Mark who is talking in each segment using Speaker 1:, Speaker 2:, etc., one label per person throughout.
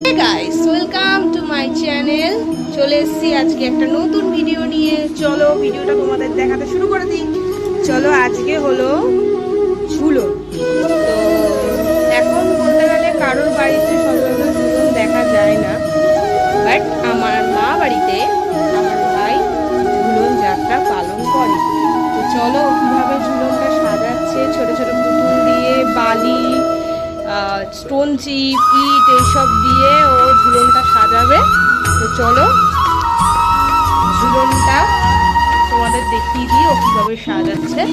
Speaker 1: Hey guys, welcome to my channel. চলে এসেছি আজকে একটা নতুন ভিডিও নিয়ে। চলো ভিডিওটা তোমাদের দেখাতে শুরু করে দিই। চলো আজকে হলো ঝুলন। তো এখন বলতে গেলে কারোর বাড়িতে সচরাচর ঝুলন দেখা যায় না, বাট আমার মা বাড়িতে আমার ভাই ঝুলন যাত্রা পালন করে। তো চলো কিভাবে ঝুলনটা সাজাচ্ছে, ছোট ছোট পুতুল দিয়ে, বালি, স্টোন চিপ, ইট এইসব দিয়ে ও ঝুলনটা সাজাবে। তো চলো ঝুলনটা তোমাদের দেখিয়ে দিই ও কীভাবে সাজাচ্ছে।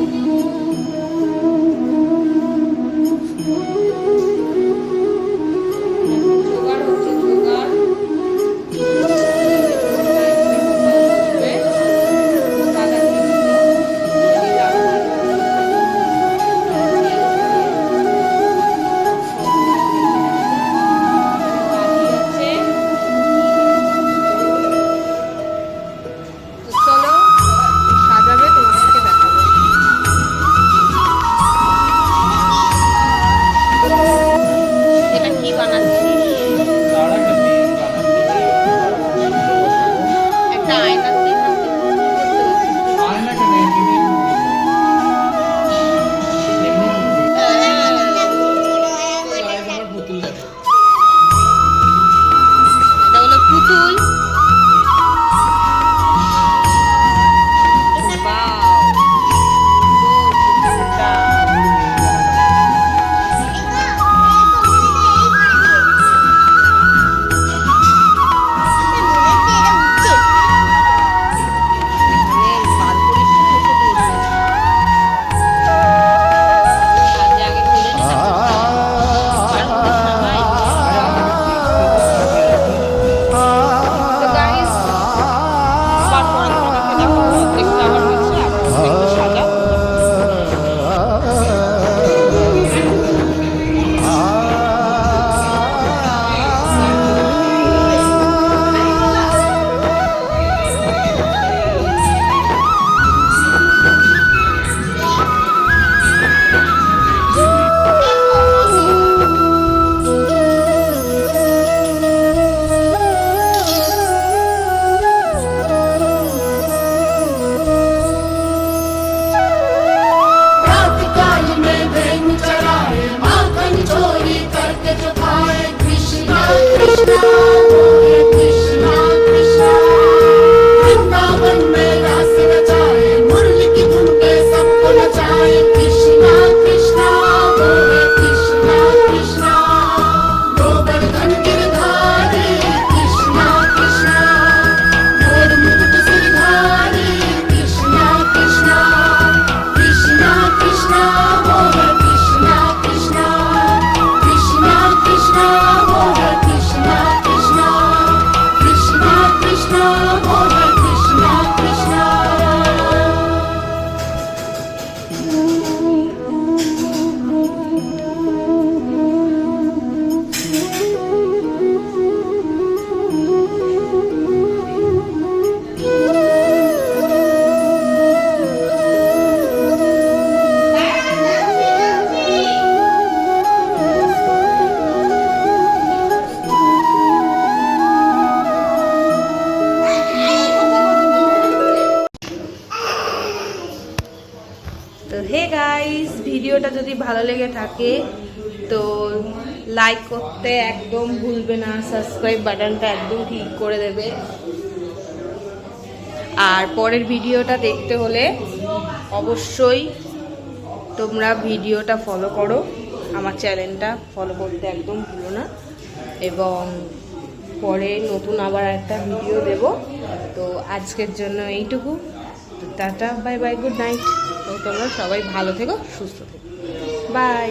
Speaker 1: তো হে গাইস, ভিডিওটা যদি ভালো লেগে থাকে তো লাইক করতে একদম ভুলবে না, সাবস্ক্রাইব বাটনটা একদম ক্লিক করে দেবে। আর পরের ভিডিওটা দেখতে হলে অবশ্যই তোমরা ভিডিওটা ফলো করো, আমার চ্যানেলটা ফলো করতে একদম ভুলো না। এবং পরে নতুন আবার একটা ভিডিও দেব। তো আজকের জন্য এইটুকু। Tata, bye bye, good night. তো তোমরা সবাই ভালো থেকো, সুস্থ থেকো, বাই।